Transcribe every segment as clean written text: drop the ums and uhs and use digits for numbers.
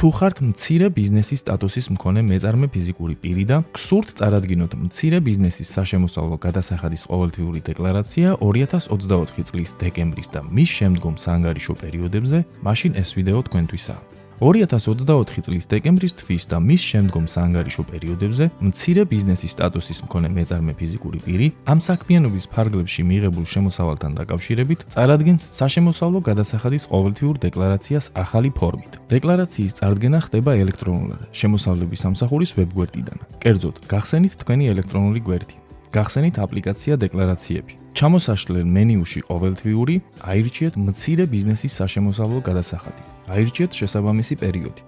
თუ ხართ მცირე ბიზნესის სტატუსის მქონე მეწარმე ფიზიკური პირი და გსურთ წარადგინოთ მცირე ბიზნესის საშემოსავლო გადასახადის ყოველთვიური დეკლარაცია 2024 წლის დეკემბრის და მის შემდგომ საანგარიშო პერიოდებზე, მაშინ ეს ვიდეო თქვენთვისაა. 2024 წლის დეკემბრის თვის და მის შემდგომ საანგარიშო პერიოდებზე მცირე ბიზნესის სტატუსის მქონე მეწარმე ფიზიკური პირი ამ საქმიანობის ფარგლებში მიღებულ შემოსავალთან დაკავშირებით წარადგენს საშემოსავლო გადასახადის ყოველთვიურ დეკლარაციას ახალი ფორმით. დეკლარაციის წარდგენა ხდება ელექტრონულად შემოსავლების სამსახურის ვებგვერდიდან. კერძოდ, გახსენით თქვენი ელექტრონული გვერდი. გახსენით აპლიკაცია დეკლარაციები. ჩამოსაშლელ მენიუში ყოველთვიური აირჩიეთ მცირე ბიზნესის საშემოსავლო გადასახადი. აირჩიეთ შესაბამისი პერიოდი.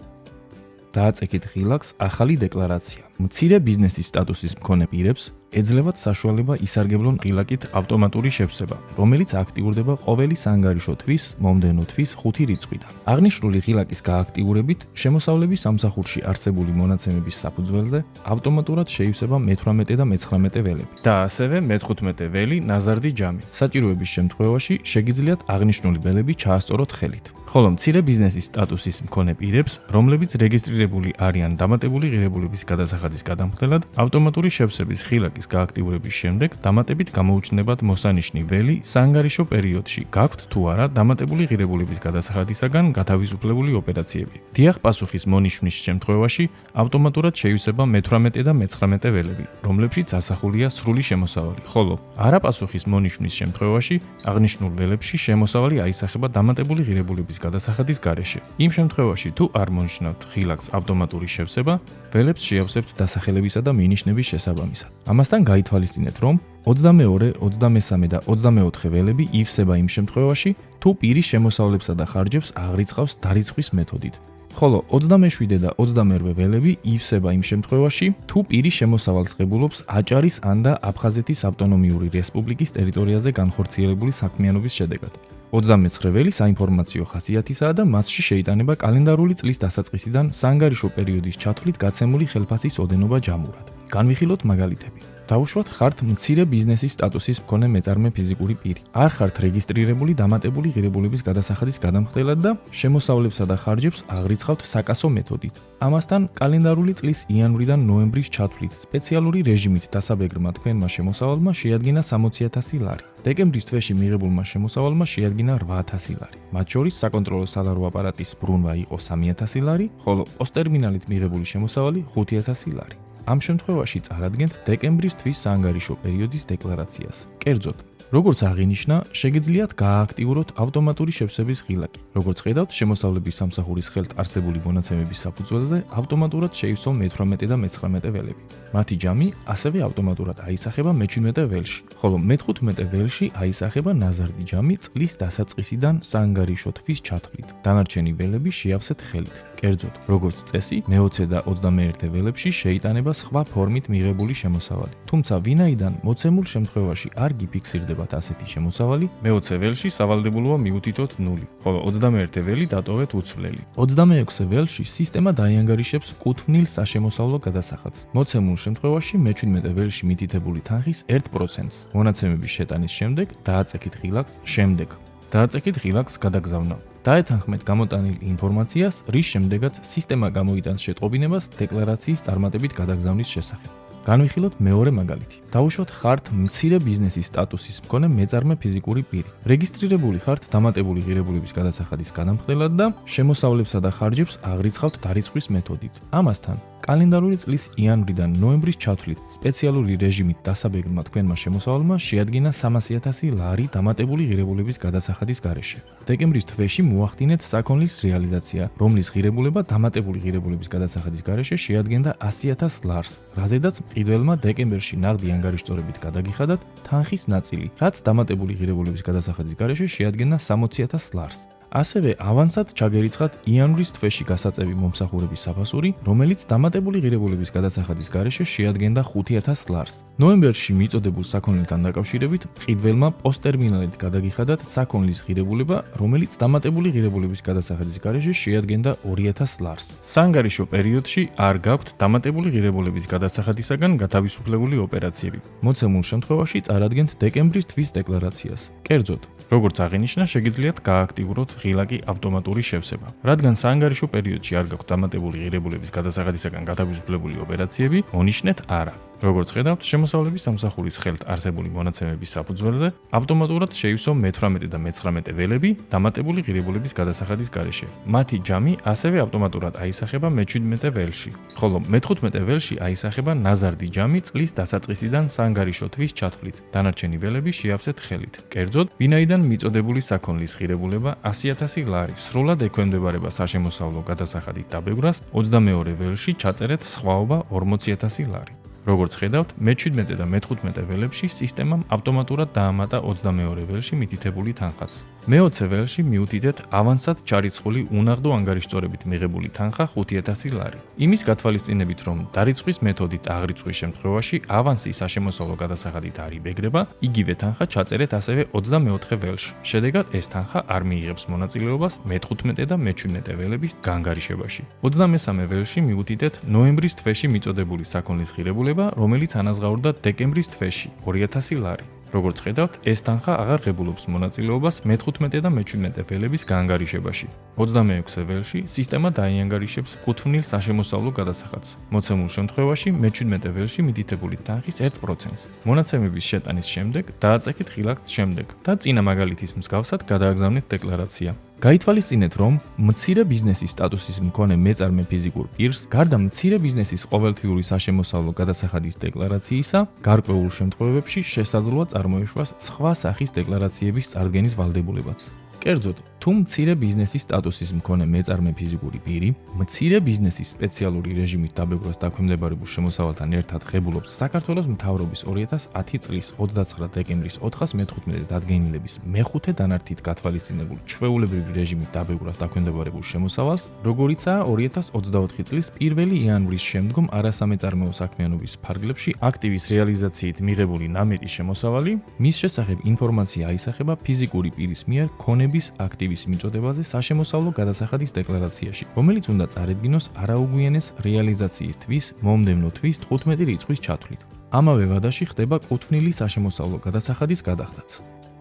დააწექით ღილაკს ახალი დეკლარაცია. მცირე ბიზნესის სტატუსის მქონე პირებს ეძლევათ საშუალება ისარგებლონ ღილაკით ავტომატური შევსება, რომელიც აქტიურდება ყოველი საანგარიშო თვის მომდევნო თვის 5 რიცხვიდან. აღნიშნული ღილაკის გააქტიურებით შემოსავლების სამსახურში არსებული მონაცემების საფუძველზე ავტომატურად შეივსება მე-18 და მე-19 ველები და ასევე მე-15 ველი ნაზარდი ჯამი. საჭიროების შემთხვევაში შეგიძლიათ აღნიშნული ველები ჩაასწოროთ ხელით. ხოლო მცირე ბიზნესის სტატუსის მქონე პირებს, რომლებიც რეგისტრირებული არიან დამატებული ღირებულების გადასახადის გადამხდელად, ავტომატური შევსების ღილაკის გააქტიურების შემდეგ დამატებით გამოუჩნდებათ მოსანიშნი ველი საანგარიშო პერიოდში. გაქვთ თუ არა დამატებული ღირებულების გადასახადისაგან გათავისუფლებული ოპერაციები. დიახ პასუხის მონიშნის შემთხვევაში ავტომატურად შეივსება მე-18 და მე-19 ველები, რომლებშიც ასახულია სრული შემოსავალი, ხოლო არა პასუხის მონიშნის შემთხვევაში აღნიშნულ ველებში შემოსავალი აისახება დამატებული ღირებულების გადასახადის გარეშე. იმ შემთხვევაში თუ არ მონიშნავთ ღილაკს ავტომატური შევსება, ველებს შეავსებთ დასახელებისა და მინიშნების შესაბამისად. ამასთან გაითვალისწინეთ, რომ 22, 23 და 24 ველები ივსება იმ შემთხვევაში, თუ პირი შემოსავლებსა და ხარჯებს აღრიცხავს დარიცხვის მეთოდით. ხოლო 27 და 28 ველები ივსება იმ შემთხვევაში, თუ პირი შემოსავალს ღებულობს აჭარის ან და აფხაზეთის ავტონომიური რესპუბლიკის ტერიტორიაზე განხორციელებული საქმიანობის შედეგად. 29 ველი საინფორმაციო ხასიათისაა და მასში შეიტანება კალენდარული წლის დასაწყისიდან საანგარიშო პერიოდის ჩათვლით გაცემული ხელფასის ოდენობა ჯამურად. განვიხილოთ მაგალითები. დავუშვათ ხართ მცირე ბიზნესის სტატუსის მქონე მეწარმე ფიზიკური პირი. არ ხართ რეგისტრირებული დამატებული ღირებულების გადასახადის გადამხდელად და შემოსავლებსა და ხარჯებს აღრიცხავთ საკასო მეთოდით. ამასთან კალენდარული წლის იანვრიდან ნოემბრის ჩათვლით სპეციალური რეჟიმით დასაბეგრმა თქვენმა შემოსავალმა შეადგინა 60.000 ლარი. დეკემბრის თვეში მიღებულმა შემოსავალმა შეადგინა 8.000 ლარი. მათ შორის საკონტროლო სალარო აპარატის ბრუნვა იყო 3.000 ლარი, ხოლო პოსტერმინალით მიღებული შემოსავალი 5.000 ლარი. ამ შემთხვევაში წარადგენთ დეკემბრის თვის საანგარიშო პერიოდის დეკლარაციას. კერძოდ, როგორც აღინიშნა, შეგიძლიათ გაააქტიუროთ ავტომატური შევსების ღილაკი. როგორც ხედავთ, შემოსავლების სამსახურის ხელთ არსებული მონაცემების საფუძველზე ავტომატურად შეივსო მე-18 და მე-19 ველები. მათი ჯამი ასევე ავტომატურად აისახება მე-17 ველში, ხოლო მე-15 ველში აისახება ნაზარდი ჯამი წლის დასაწყისიდან საანგარიშო თვის ჩათვლით. დანარჩენი ველები შეავსეთ ხელით. კერძოდ, როგორც წესი, მე-20 და 21 ველებში შეიტანება სხვა ფორმით მიღებული შემოსავალი. თუმცა ვინაიდან მოცემულ შემთხვევაში არ გიფიქსირდებათ ასეთი შემოსავალი, მე-20 ველში სავალდებულოა მიუთითოთ 0, ხოლო 21 ველი დატოვეთ უცვლელი. 26 ველში სისტემა დაიანგარიშებს კუთვნილ საშემოსავლო გადასახადს. მოცემულ შემთხვევაში მე-17 ველში მითითებული თანხის 1%-ს. მონაცემების შეტანის შემდეგ დააწექით ღილაკს შემდეგ. დააწექით ღილაკს გადაგზავნა. დაეთანხმეთ გამოტანილ ინფორმაციას, რის შემდეგაც სისტემა გამოიტანს შეტყობინებას დეკლარაციის წარმატებით გადაგზავნის შესახებ. განვიხილოთ მეორე მაგალითი. დავუშვათ ხართ მცირე ბიზნესის სტატუსის მქონე მეწარმე ფიზიკური პირი. რეგისტრირებული ხართ დამატებული ღირებულების გადასახადის გადამხდელად და შემოსავლებსა და ხარჯებს აღრიცხავთ დარიცხვის მეთოდით. ამასთან კალენდარული წლის იანვრიდან ნოემბრის ჩათვლით სპეციალური რეჟიმით დასაბეგრმა თქვენმა შემოსავალმა შეადგინა 300.000 ლარი დამატებული ღირებულების გადასახადის გარეშე. დეკემბრის თვეში მოახდინეთ საქონლის რეალიზაცია, რომლის ღირებულება დამატებული ღირებულების გადასახადის გარეშე შეადგენდა 100.000 ლარს, რაზედაც მყიდველმა დეკემბერში ნაღდი ანგარიშწორებით გადაგიხადათ თანხის ნაწილი, რაც დამატებული ღირებულების გადასახადის გარეშე შეადგენდა 60.000 ლარს. ასევე ავანსად ჩაგერიცხათ იანვრის თვეში გასაწევი მომსახურების საფასური, რომელიც დამატებული ღირებულების გადასახადის გარეშე შეადგენდა 5.000 ლარს. ნოემბერში მიწოდებულ საქონელთან დაკავშირებით მყიდველმა პოსტერმინალით გადაგიხადათ საქონლის ღირებულება, რომელიც დამატებული ღირებულების გადასახადის გარეშე შეადგენდა 2.000 ლარს. საანგარიშო პერიოდში არ გაქვთ დამატებული ღირებულების გადასახადისაგან გათავისუფლებული ოპერაციები. მოცემულ შემთხვევაში წარადგენთ დეკემბრის თვის დეკლარაციას. კერძოდ, როგორც აღინიშნა, შეგიძლიათ გააქტიუროთ ღილა კი ავტომატური შევსება. რადგან საანგარიშო პერიოდში არ გაქვთ დამატებული ღირებულების გადასახადისაგან გათავისუფლებული ოპერაციები, ონიშნეთ არა. როგორც ხედავთ, შემოსავლების სამსახურის ხელთ არსებული მონაცემების საფუძველზე ავტომატურად შეივსო მე-18 და მე-19 ველები დამატებული ღირებულების გადასახადის გარეშე. მათი ჯამი ასევე ავტომატურად აისახება მე-17 ველში, ხოლო მე-15 ველში აისახება ნაზარდი ჯამი წლის დასაწყისიდან საანგარიშო თვის ჩათვლით. დანარჩენი ველები შეავსეთ ხელით. კერძოდ, ვინაიდან მიწოდებული საქონლის ღირებულება 100.000 ლარი სრულად ექვემდებარება საშემოსავლო გადასახადით დაბევრას, 22 ველში ჩაწერეთ სხვაობა 40.000 ლარი. როგორც ხედავთ, მე-17 და მე-15 ველებში სისტემამ ავტომატურად დაამატა 22 ველში მითითებული თანხაც. მე-20 ველში მიუთითეთ ავანსად ჩარიცხული უნაღდო ანგარიშწორებით მიღებული თანხა 5.000 ლარი. იმის გათვალისწინებით, რომ დარიცხვის მეთოდით აღრიცხვის შემთხვევაში ავანსი საშემოსავლო გადასახადით არ იბეგრება, იგივე თანხა ჩაწერეთ ასევე 24 ველში. შედეგად ეს თანხა არ მიიღებს მონაწილეობას მე-15 და მე-17 ველების განგარიშებაში. 23 ველში მიუთითეთ ნოემბრის თვეში მიწოდებული საქონლის ღირებულება, რომელიც ანაზღაურდა დეკემბრის თვეში 2.000 ლარი. როგორც ხედავთ, ეს თანხა აღარ ღებულობს მონაწილეობას მე-15 და მე-17 ველების განგარიშებაში. 26 ველში სისტემა დაიანგარიშებს კუთვნილ საშემოსავლო გადასახადს. მოცემულ შემთხვევაში მე-17 ველში მითითებული თანხის 1%-ს. მონაცემების შეტანის შემდეგ დააწექით ღილაკს შემდეგ და წინა მაგალითის მსგავსად გადააგზავნეთ დეკლარაცია. გაითვალისწინეთ, რომ მცირე ბიზნესის სტატუსის მქონე მეწარმე ფიზიკურ პირს, გარდა მცირე ბიზნესის ყოველთვიური საშემოსავლო გადასახადის დეკლარაციისა, გარკვეულ შემთხვევებში შესაძლოა წარმოეშვას სხვა სახის დეკლარაციების წარდგენის ვალდებულებაც. კერძოდ, თუ მცირე ბიზნესის სტატუსის მქონე მეწარმე ფიზიკური პირი, მცირე ბიზნესის სპეციალური რეჟიმით დაბევრას დაქვემდებარებულ შემოსავალთან ერთად ღებულობს საქართველოს მთავრობის 2010 წლის 29 დეკემბრის 415 დადგენილების მეხუთე დანართით გათვალისწინებულ ჩვეულებრივი რეჟიმით დაბევრას დაქვემდებარებულ შემოსავალს, როგორიცაა 2024 წლის 1 იანვრის შემდგომ არასამეწარმეო საქმიანობის ფარგლებში აქტივის რეალიზაციით მიღებული ნამეტი შემოსავალი, მის შესახებ ინფორმაცია აისახება ფიზიკური პირის მიერ ქონების აქტივის მიწოდებაზე საშემოსავლო გადასახადის დეკლარაციაში, რომელიც უნდა წარედგინოს არაუგვიანეს რეალიზაციის თვის მომდევნო თვის 15 რიცხვის ჩათვლით. ამავე ვადაში ხდება კუთვნილი საშემოსავლო გადასახადის გადახდაც.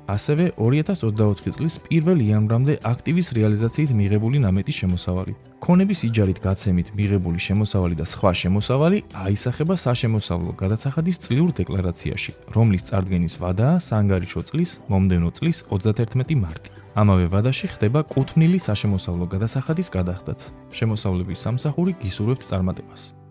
ასევე 2024 წლის 1 იანვრამდე აქტივის რეალიზაციით მიღებული ნამეტი შემოსავალი, ქონების იჯარით გაცემით მიღებული შემოსავალი და სხვა შემოსავალი აისახება საშემოსავლო გადასახადის წლიურ დეკლარაციაში, რომლის წარდგენის ვადაა საანგარიშო წლის მომდევნო წლის 31 მარტი. ამავე ვადაში ხდება კუთვნილი საშემოსავლო გადასახადის გადახდაც. შემოსავლების სამსახური გისურვებთ წარმატებას.